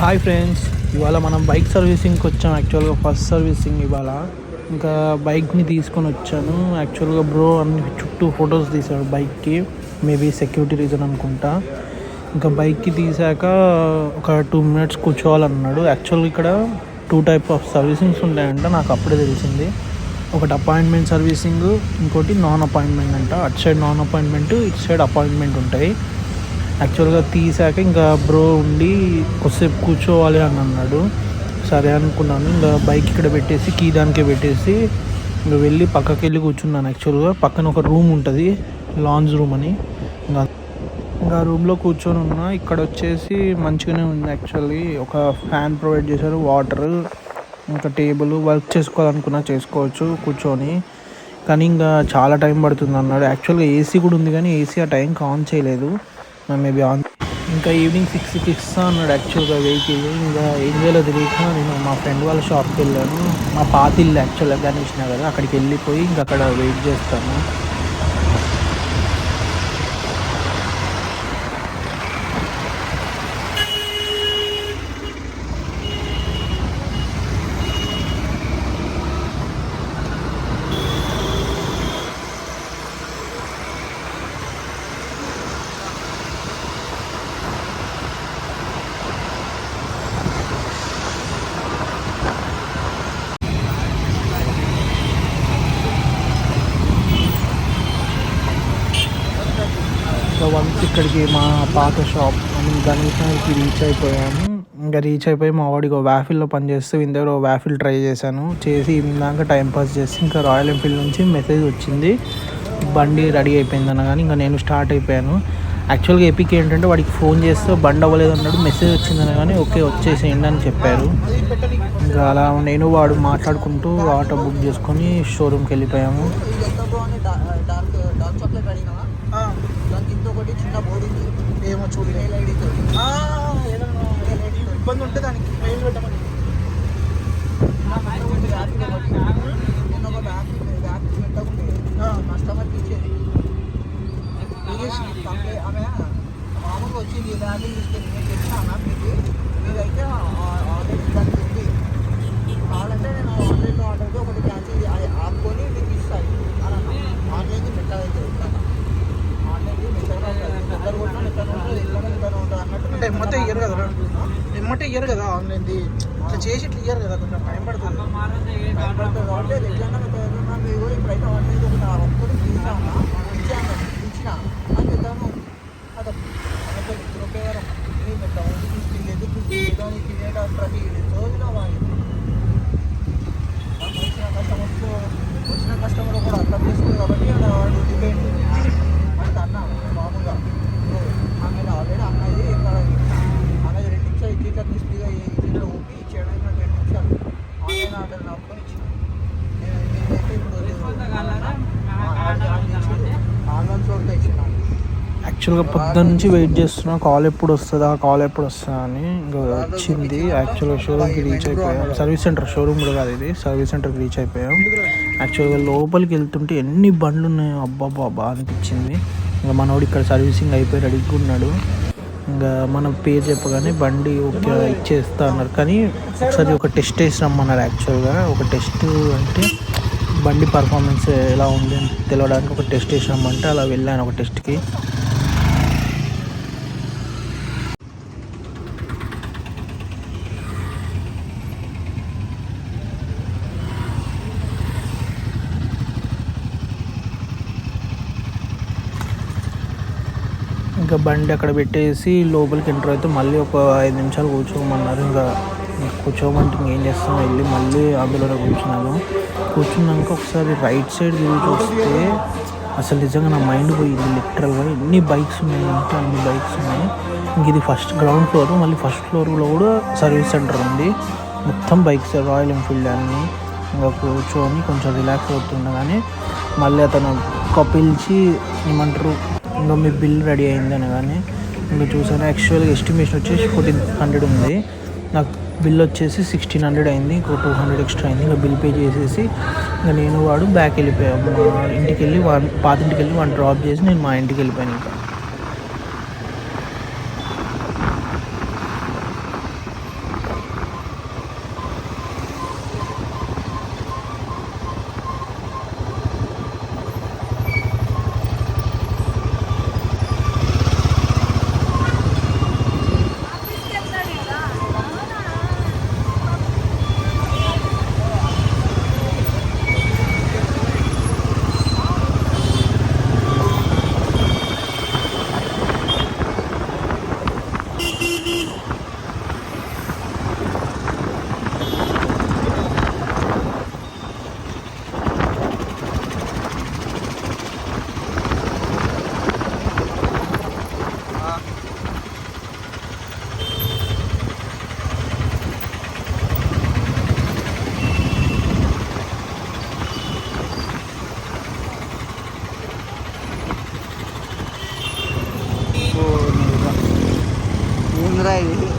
Hi friends, ఇవాళ మనం bike సర్వీసింగ్కి వచ్చాం. యాక్చువల్గా ఫస్ట్ సర్వీసింగ్ ఇవాళ. ఇంకా బైక్ని తీసుకొని వచ్చాను. యాక్చువల్గా బ్రో అన్ని చుట్టూ ఫొటోస్ తీశాడు బైక్కి, మేబీ సెక్యూరిటీ రీజన్ అనుకుంటా. ఇంకా బైక్కి తీసాక ఒక 2 minutes కూర్చోవాలన్నాడు. యాక్చువల్గా ఇక్కడ 2 types ఆఫ్ సర్వీసింగ్స్ ఉంటాయంట, నాకు అప్పుడే తెలిసింది. ఒకటి అపాయింట్మెంట్ సర్వీసింగ్, ఇంకోటి నాన్ అపాయింట్మెంట్ అంట. అటు సైడ్ నాన్ అపాయింట్మెంట్, ఇటు సైడ్ అపాయింట్మెంట్ ఉంటాయి. యాక్చువల్గా తీసాక ఇంకా బ్రో ఉండి కొద్దిసేపు కూర్చోవాలి అని అన్నాడు. సరే అనుకున్నాను. ఇంకా బైక్ ఇక్కడ పెట్టేసి కీ దానికే పెట్టేసి ఇంకా వెళ్ళి పక్కకి వెళ్ళి కూర్చున్నాను. యాక్చువల్గా పక్కన ఒక రూమ్ ఉంటుంది, లాంజ్ రూమ్ అని. ఇంకా రూమ్లో కూర్చొని ఉన్నా. ఇక్కడ వచ్చేసి మంచిగానే ఉంది. యాక్చువల్లీ ఒక ఫ్యాన్ ప్రొవైడ్ చేశారు, వాటర్, ఇంకా టేబుల్. వర్క్ చేసుకోవాలనుకున్నా చేసుకోవచ్చు కూర్చొని, కానీ ఇంకా చాలా టైం పడుతుంది అన్నాడు. యాక్చువల్గా ఏసీ కూడా ఉంది, కానీ ఏసీ ఆ టైంకి ఆన్ చేయలేదు. మేబీ ఆన్ ఇంకా ఈవినింగ్ 6కి ఇస్తా అన్నాడు యాక్చువల్గా వెహికల్. ఇంకా ఏం చేయాలో తెలియక నేను మా ఫ్రెండ్ వాళ్ళ షాప్కి వెళ్ళాను. మా పాత ఇల్లు యాక్చువల్గా గణేష్ నగర్, అక్కడికి వెళ్ళిపోయి ఇంకా అక్కడ వెయిట్ చేస్తాను. వన్స్ ఇక్కడికి మా పాత షాప్ గణేష్కి రీచ్ అయిపోయాము. ఇంకా రీచ్ అయిపోయి మా వాడికి ఒక వ్యాఫిల్లో పనిచేస్తే వీని దగ్గర ఒక వ్యాఫిల్ ట్రై చేశాను. చేసి ఇందాక టైంపాస్ చేసి ఇంకా రాయల్ ఎన్ఫీల్డ్ నుంచి మెసేజ్ వచ్చింది, బండి రెడీ అయిపోయింది అన్న. కానీ ఇంకా నేను స్టార్ట్ అయిపోయాను. యాక్చువల్గా ఎపిక్ ఏంటంటే వాడికి ఫోన్ చేస్తే బండి అవ్వలేదు అన్నాడు, మెసేజ్ వచ్చిందని. కానీ ఓకే వచ్చేసేయండి అని చెప్పారు. ఇంకా అలా నేను వాడు మాట్లాడుకుంటూ ఆటో బుక్ చేసుకొని షోరూమ్కి వెళ్ళిపోయాము. ఒకటి చిన్న బోర్డు ఏమో చూడు, ఇబ్బంది ఉంటే దానికి మెయిల్ పెట్టమని. నేను ఒక బ్యాగ్ పెట్టకుంటే కస్టమర్కి ఇచ్చేది. ఆమె మామూలుగా వచ్చింది బ్యాగ్ తీసుకెళ్ళి నేను చెప్పిన మ్యామ్కి, మీరైతే ఆల్రెడీ దానికి ఉంది కావాలంటే నేను ఆన్లైన్లో ఆర్డర్గా ఒకటి క్యాన్సిల్ ఆపుకొని మీకు ఇస్తాను అని ఆన్లైన్కి పెట్టాలైతే అంటే ఎమ్మటే ఇయ్యరు కదా, ఎమ్మటే ఇయ్యరు కదా ఆన్లైన్ది. ఇట్లా చేసి ఇట్లా ఇయ్యరు కదా, కొంచెం టైం పడుతుంది కాబట్టి ఎట్లన్నా ఇప్పుడైతే ఆన్లైన్ ఒకటి ఒక్కటి తీసాను ఇచ్చిన అని చెప్తాను. అదే రూపాయలు పెట్టాము ప్రతి రోజున వచ్చిన కస్టమర్ కూడా అర్థం చేసుకోదు కాబట్టి వాడు డిపెండ్ అంటే అన్న మామూలుగా ఆమె ఆల్రెడీ అన్నది ఇక్కడ అన్నది 2 నిమిషాలు ఇట్లా క్రిస్పీగా ఇట్లా ఊపి ఇచ్చేయడానికి 2 నిమిషాలు ఆన్లైన్ ఆర్డర్ నమ్ముకొని ఇచ్చిన. నేనైతే ఇప్పుడు ఆన్లైన్ షోర్గా ఇచ్చిన. యాక్చువల్గా పొద్దున్న నుంచి వెయిట్ చేస్తున్నా, కాల్ ఎప్పుడు వస్తుందా అని. ఇంకా వచ్చింది. యాక్చువల్గా షోరూమ్కి రీచ్ అయిపోయాం. సర్వీస్ సెంటర్, షోరూమ్ కూడా కాదు ఇది, సర్వీస్ సెంటర్కి రీచ్ అయిపోయాం. యాక్చువల్గా లోపలికి వెళ్తుంటే ఎన్ని బండ్లు ఉన్నాయో అబ్బాబ్బా అనిపించింది. ఇంకా మనోడు ఇక్కడ సర్వీసింగ్ అయిపోయి రెడీగా ఉన్నాడు. ఇంకా మనం పేరు చెప్పగానే బండి ఓకే ఇచ్చేస్తా అన్నారు. కానీ ఒకసారి ఒక టెస్ట్ వేసి రమ్మన్నారు. యాక్చువల్గా ఒక టెస్ట్ అంటే బండి పర్ఫార్మెన్స్ ఎలా ఉంది అని తెలవడానికి ఒక టెస్ట్ వేసి రమ్మంటే అలా వెళ్ళాను ఒక టెస్ట్కి. ఇంకా బండి అక్కడ పెట్టేసి లోపలికి ఎంటర్ అయితే మళ్ళీ ఒక 5 నిమిషాలు కూర్చోమన్నారు. ఇంకా కూర్చోమంటే ఇంకేం చేస్తాం, వెళ్ళి మళ్ళీ అందులోనే కూర్చున్నాక ఒకసారి రైట్ సైడ్ తిరిగి చూస్తే అసలు నిజంగా నా మైండ్ పోయింది. లిటరల్గా ఎన్ని బైక్స్ ఉన్నాయి అంటే అన్ని బైక్స్ ఉన్నాయి. ఇంక ఇది ఫస్ట్ గ్రౌండ్ ఫ్లోర్, మళ్ళీ ఫస్ట్ ఫ్లోర్లో కూడా సర్వీస్ సెంటర్ ఉంది. మొత్తం బైక్స్ రాయల్ ఎన్ఫీల్డ్ అన్నీ. ఇంకా కూర్చొని కొంచెం రిలాక్స్ అవుతుండగానే మళ్ళీ అతను పిలిచి ఏమంటారు, ఇంకా మీ బిల్ రెడీ అయింది అనగానే ఇంకా చూసాను. యాక్చువల్గా ఎస్టిమేషన్ వచ్చేసి 1400 ఉంది, నాకు బిల్ వచ్చేసి 1600 అయింది. ఇంకో 200 ఎక్స్ట్రా అయింది. ఇంకా బిల్ పే చేసేసి ఇంకా నేను వాడు బ్యాక్ వెళ్ళిపోయాము. మా ఇంటికి వెళ్ళి పాతింటికి వెళ్ళి వాడిని డ్రాప్ చేసి నేను మా ఇంటికి వెళ్ళిపోయాను. ఇంకా ఏంద్రా ఇది